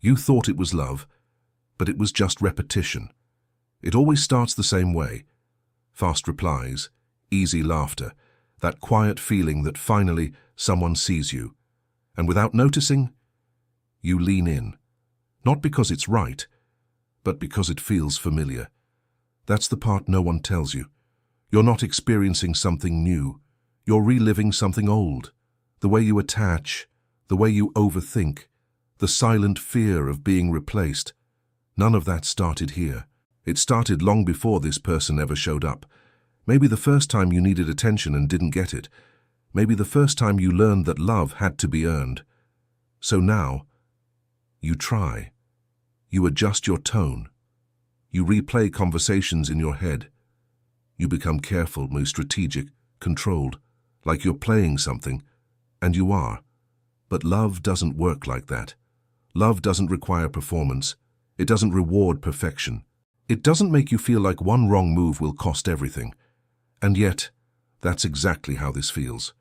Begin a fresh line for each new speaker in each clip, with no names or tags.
You thought it was love, but it was just repetition. It always starts the same way. Fast replies, easy laughter, that quiet feeling that finally someone sees you. And without noticing, you lean in. Not because it's right, but because it feels familiar. That's the part no one tells you. You're not experiencing something new. You're reliving something old. The way you attach, the way you overthink, the silent fear of being replaced. None of that started here. It started long before this person ever showed up. Maybe the first time you needed attention and didn't get it. Maybe the first time you learned that love had to be earned. So now, you try. You adjust your tone. You replay conversations in your head. You become careful, more strategic, controlled, like you're playing something, and you are. But love doesn't work like that. Love doesn't require performance. It doesn't reward perfection. It doesn't make you feel like one wrong move will cost everything. And yet, that's exactly how this feels.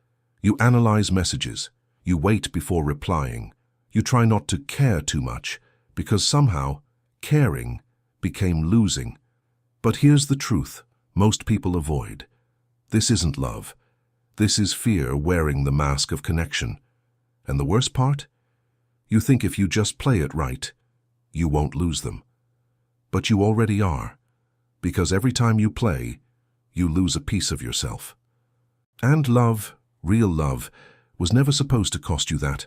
You analyze messages. You wait before replying. You try not to care too much, because somehow, caring became losing. But here's the truth most people avoid. This isn't love. This is fear wearing the mask of connection. And the worst part? You think if you just play it right, you won't lose them. But you already are, because every time you play, you lose a piece of yourself. And love, real love, was never supposed to cost you that.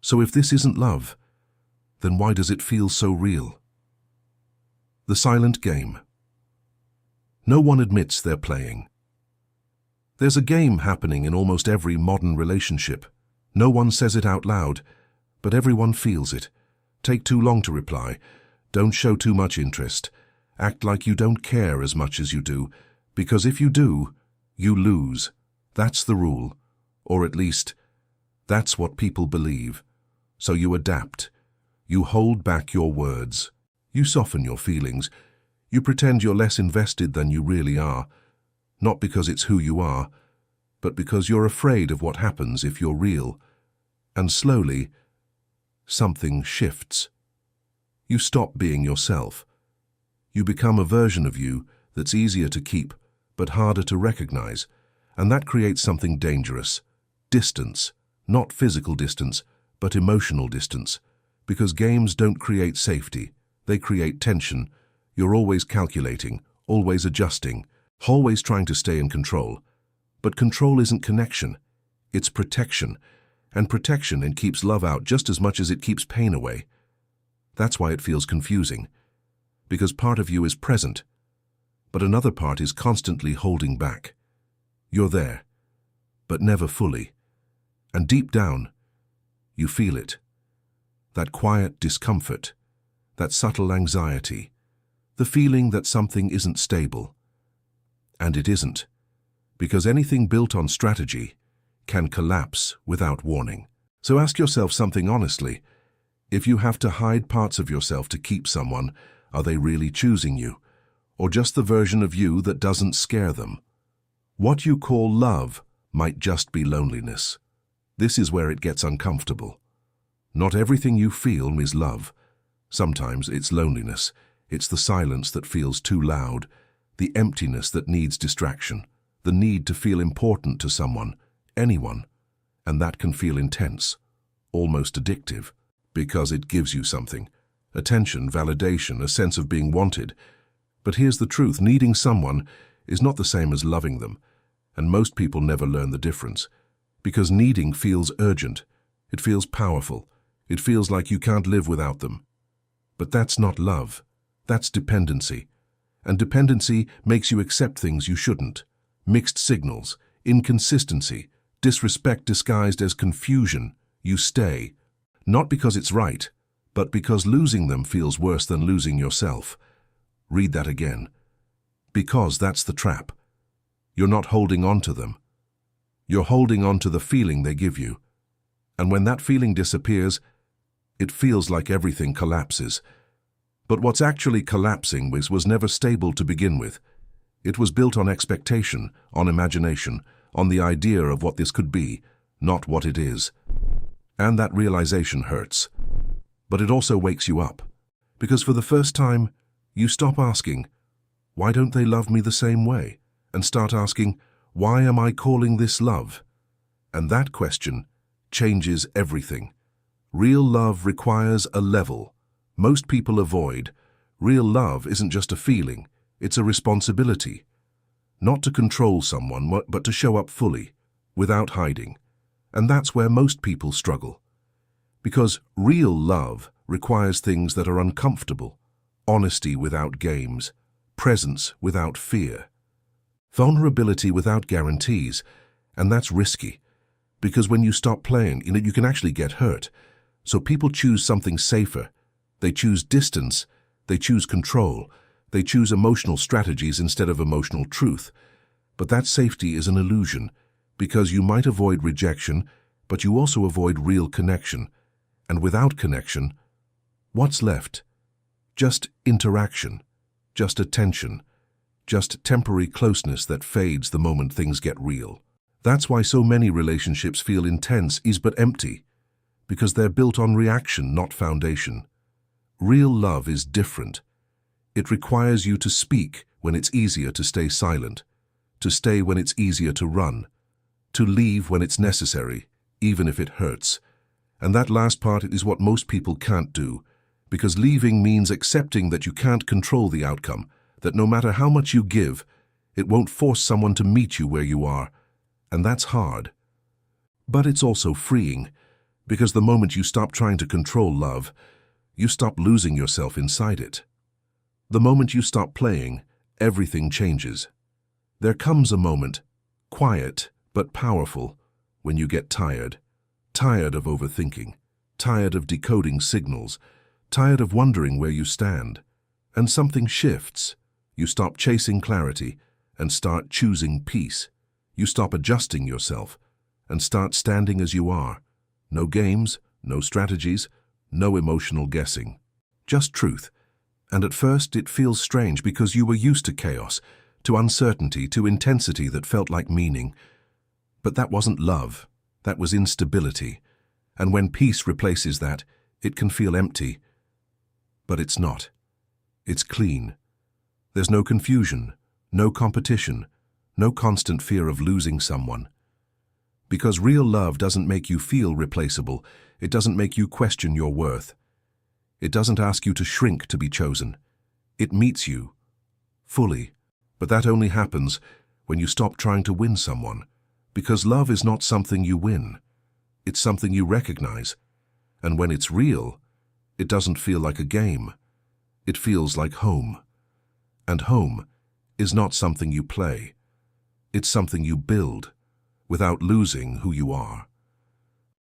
So if this isn't love, then why does it feel so real? The silent game. No one admits they're playing. There's a game happening in almost every modern relationship. No one says it out loud, but everyone feels it. Take too long to reply. Don't show too much interest. Act like you don't care as much as you do, because if you do, you lose. That's the rule. Or at least, that's what people believe. So you adapt. You hold back your words. You soften your feelings. You pretend you're less invested than you really are. Not because it's who you are, but because you're afraid of what happens if you're real. And slowly, something shifts. You stop being yourself. You become a version of you that's easier to keep, but harder to recognize. And that creates something dangerous. Distance. Not physical distance, but emotional distance. Because games don't create safety. They create tension. You're always calculating, always adjusting, always trying to stay in control. But control isn't connection. It's protection. And protection it keeps love out just as much as it keeps pain away. That's why it feels confusing. Because part of you is present, but another part is constantly holding back. You're there, but never fully. And deep down, you feel it. That quiet discomfort, that subtle anxiety, the feeling that something isn't stable. And it isn't, because anything built on strategy can collapse without warning. So ask yourself something honestly. If you have to hide parts of yourself to keep someone, are they really choosing you? Or just the version of you that doesn't scare them? What you call love might just be loneliness. This is where it gets uncomfortable. Not everything you feel is love. Sometimes it's loneliness. It's the silence that feels too loud, the emptiness that needs distraction, the need to feel important to someone, anyone. And that can feel intense, almost addictive, because it gives you something. Attention, validation, a sense of being wanted. But here's the truth, needing someone is not the same as loving them. And most people never learn the difference. Because needing feels urgent. It feels powerful. It feels like you can't live without them. But that's not love. That's dependency. And dependency makes you accept things you shouldn't. Mixed signals, inconsistency, disrespect disguised as confusion. You stay. Not because it's right, but because losing them feels worse than losing yourself. Read that again. Because that's the trap. You're not holding on to them. You're holding on to the feeling they give you. And when that feeling disappears, it feels like everything collapses. But what's actually collapsing was never stable to begin with. It was built on expectation, on imagination, on the idea of what this could be, not what it is. And that realization hurts. But it also wakes you up. Because for the first time, you stop asking, why don't they love me the same way? And start asking, why am I calling this love? And that question changes everything. Real love requires a level most people avoid. Real love isn't just a feeling, it's a responsibility. Not to control someone, but to show up fully, without hiding. And that's where most people struggle. Because real love requires things that are uncomfortable. Honesty without games, presence without fear, vulnerability without guarantees. And that's risky. Because when you stop playing, you can actually get hurt. So people choose something safer. They choose distance. They choose control. They choose emotional strategies instead of emotional truth. But that safety is an illusion, because you might avoid rejection, but you also avoid real connection. And without connection, what's left? Just interaction, just attention, just temporary closeness that fades the moment things get real. That's why so many relationships feel intense but empty, because they're built on reaction, not foundation. Real love is different. It requires you to speak when it's easier to stay silent, to stay when it's easier to run, to leave when it's necessary, even if it hurts. And that last part is what most people can't do, because leaving means accepting that you can't control the outcome, that no matter how much you give, it won't force someone to meet you where you are. And that's hard. But it's also freeing, because the moment you stop trying to control love, you stop losing yourself inside it. The moment you stop playing, everything changes. There comes a moment, quiet but powerful, when you get tired. Tired of overthinking, tired of decoding signals, tired of wondering where you stand. And something shifts. You stop chasing clarity and start choosing peace. You stop adjusting yourself and start standing as you are. No games, no strategies, no emotional guessing. Just truth. And at first it feels strange because you were used to chaos, to uncertainty, to intensity that felt like meaning. But that wasn't love. That was instability. And when peace replaces that, it can feel empty. But it's not. It's clean. There's no confusion, no competition, no constant fear of losing someone. Because real love doesn't make you feel replaceable. It doesn't make you question your worth. It doesn't ask you to shrink to be chosen. It meets you fully. But that only happens when you stop trying to win someone. Because love is not something you win. It's something you recognize. And when it's real, it doesn't feel like a game. It feels like home. And home is not something you play. It's something you build without losing who you are.